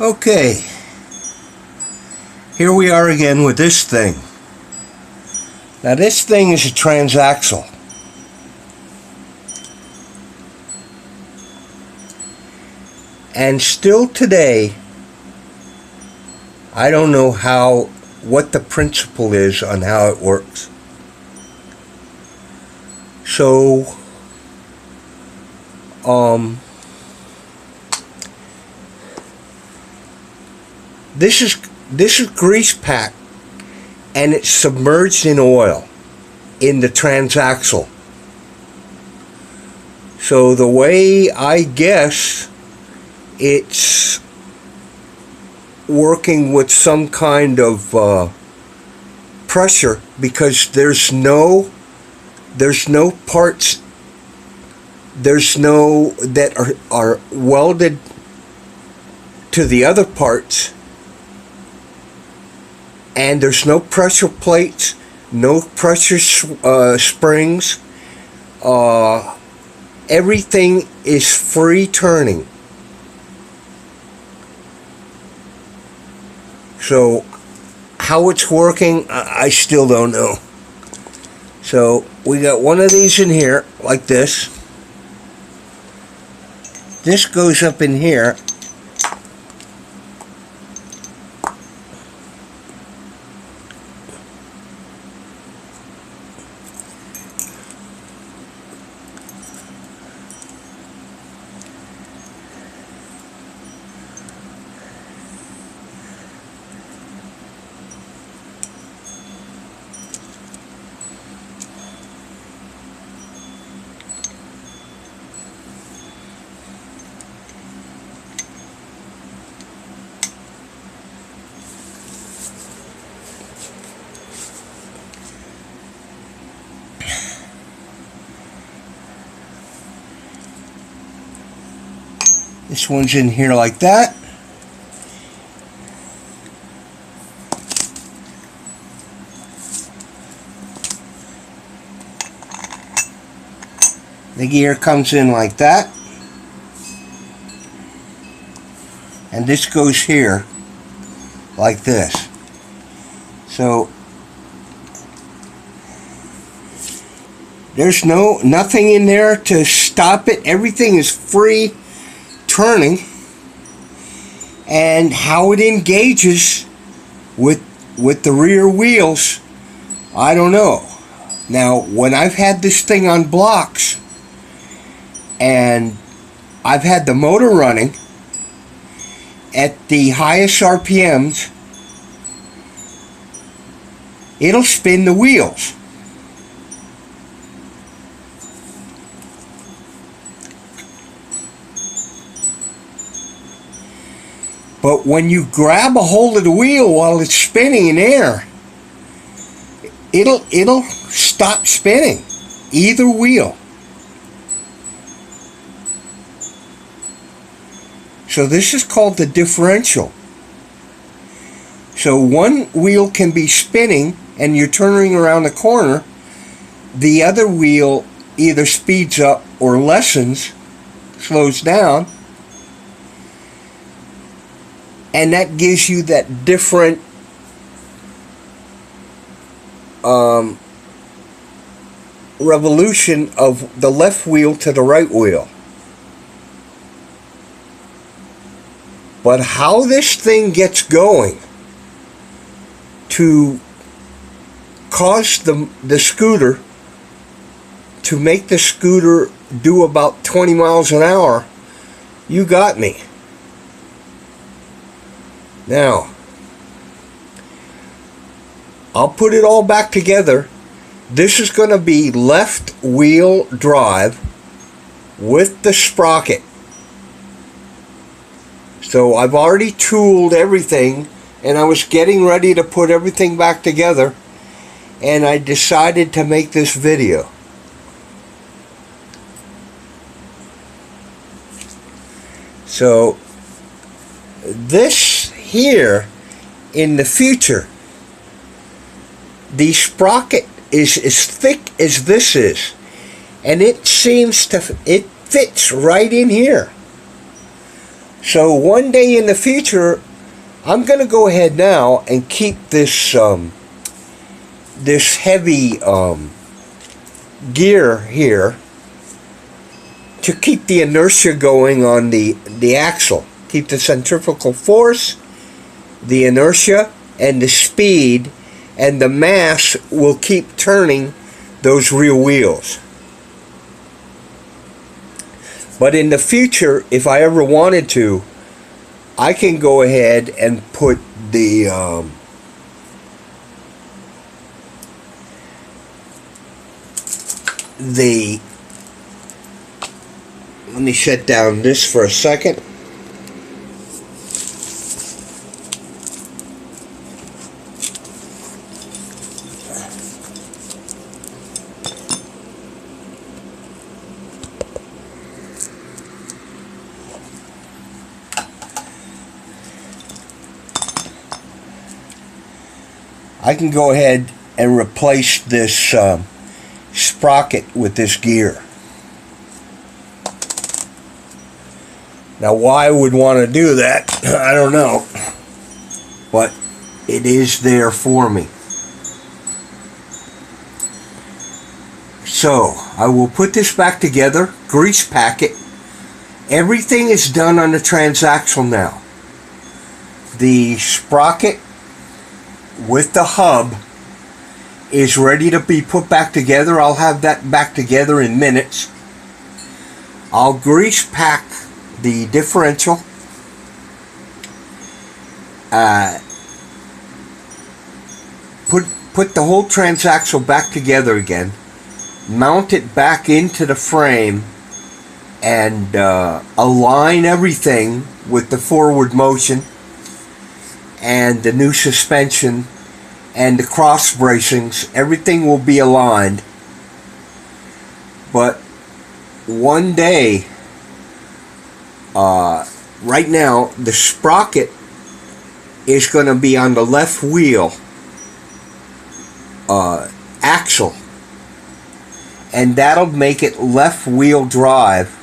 Okay, here we are again with this thing. Now this thing is a transaxle. And still today, I don't know what the principle is on how it works. So, this is grease pack, and it's submerged in oil in the transaxle. So the way I guess it's working with some kind of pressure, because there's no parts, that are welded to the other parts, and there's no pressure plates, no pressure springs. Everything is free turning. So how it's working, I still don't know. So we got one of these in here, like this. This goes up in here. This one's in here like that. The gear comes in like that. And this goes here like this. So there's nothing in there to stop it. Everything is free turning, and how it engages with the rear wheels, I don't know. Now, when I've had this thing on blocks and I've had the motor running at the highest RPMs, it'll spin the wheels. But when you grab a hold of the wheel while it's spinning in air, it'll stop spinning, either wheel. So this is called the differential. So one wheel can be spinning and you're turning around the corner, the other wheel either speeds up or lessens, slows down, and that gives you that different revolution of the left wheel to the right wheel. But how this thing gets going to cause the scooter to make the scooter do about 20 miles an hour, you got me. Now, I'll put it all back together. This is going to be left wheel drive with the sprocket. So I've already tooled everything, and I was getting ready to put everything back together, and I decided to make this video. So this here, in the future, the sprocket is as thick as this is, and it fits right in here. So one day in the future, I'm going to go ahead now and keep this this heavy gear here to keep the inertia going on the axle. Keep the centrifugal force, the inertia, and the speed, and the mass will keep turning those rear wheels. But in the future, if I ever wanted to, I can go ahead and put the let me shut down this for a second. I can go ahead and replace this sprocket with this gear. Now, why I would want to do that, I don't know, but it is there for me. So I will put this back together, grease pack it. Everything is done on the transaxle now. The sprocket with the hub is ready to be put back together. I'll have that back together in minutes. I'll grease pack the differential. Put the whole transaxle back together again. Mount it back into the frame and align everything with the forward motion and the new suspension and the cross bracings. Everything will be aligned. But one day, right now, the sprocket is going to be on the left wheel axle, and that'll make it left wheel drive,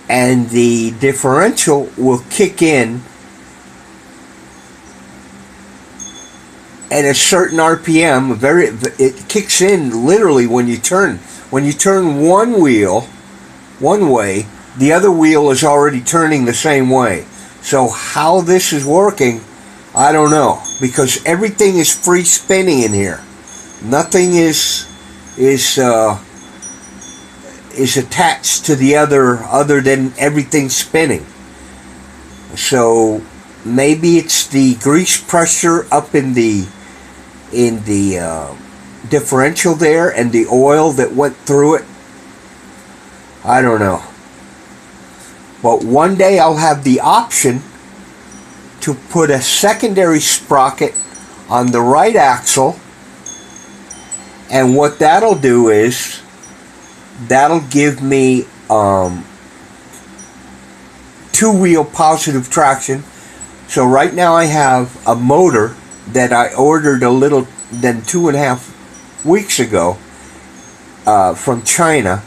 and the differential will kick in at a certain RPM. It kicks in literally when you turn. When you turn one wheel one way, the other wheel is already turning the same way. So how this is working, I don't know, because everything is free spinning in here. Nothing is attached to the other than everything spinning. So maybe it's the grease pressure up in the differential there and the oil that went through it. I don't know. But one day I'll have the option to put a secondary sprocket on the right axle, and what that'll do is that'll give me two-wheel positive traction. So right now I have a motor that I ordered a little than 2.5 weeks ago from China,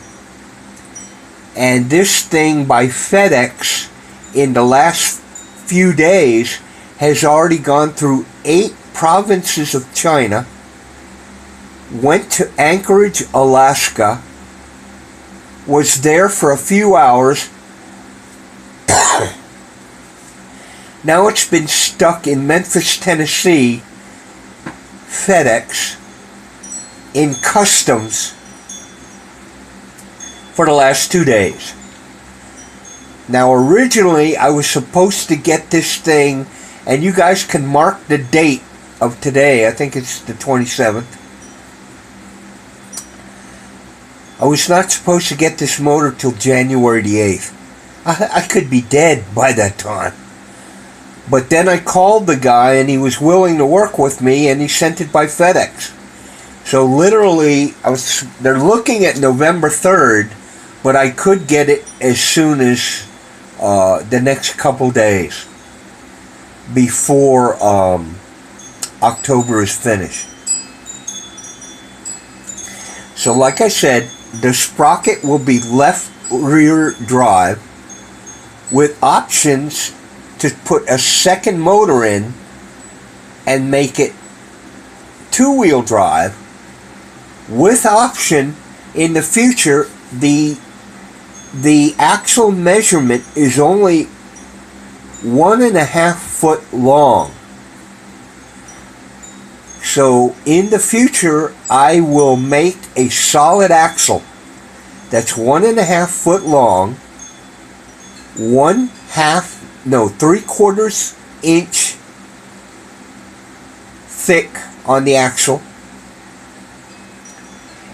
and this thing by FedEx in the last few days has already gone through 8 provinces of China, went to Anchorage, Alaska, was there for a few hours. Now it's been stuck in Memphis, Tennessee, FedEx, in customs for the last 2 days. Now originally I was supposed to get this thing, and you guys can mark the date of today, I think it's the 27th. I was not supposed to get this motor till January the 8th. I could be dead by that time. But then I called the guy and he was willing to work with me, and he sent it by FedEx. So literally, they're looking at November 3rd, but I could get it as soon as the next couple days before October is finished. So like I said, the sprocket will be left rear drive. with options to put a second motor in and make it two-wheel drive, with option in the future the axle measurement is only 1.5 foot long. So in the future I will make a solid axle that's 1.5 foot long, 3/4 inch thick on the axle,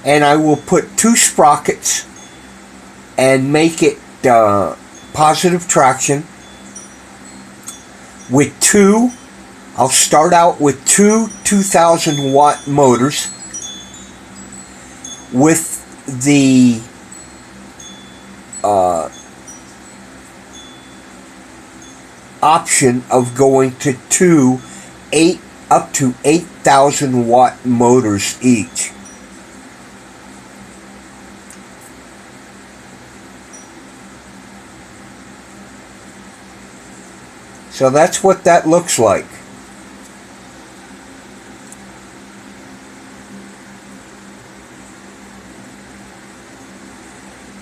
and I will put 2 sprockets and make it positive traction with 2. I'll start out with 2 2,000 watt motors with the option of going to 2 up to 8,000 watt motors each. So that's what that looks like.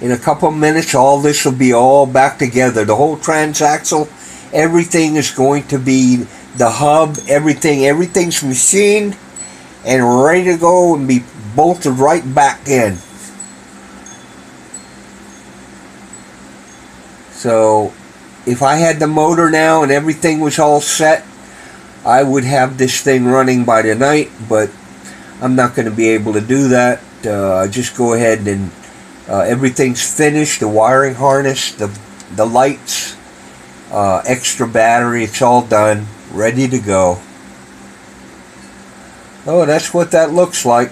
In a couple of minutes, all this will be all back together. The whole transaxle, everything is going to be, the hub, everything's machined and ready to go and be bolted right back in. So if I had the motor now and everything was all set, I would have this thing running by tonight, but I'm not going to be able to do that. Just go ahead and everything's finished, the wiring harness, the lights, extra battery, it's all done, ready to go. Oh, that's what that looks like.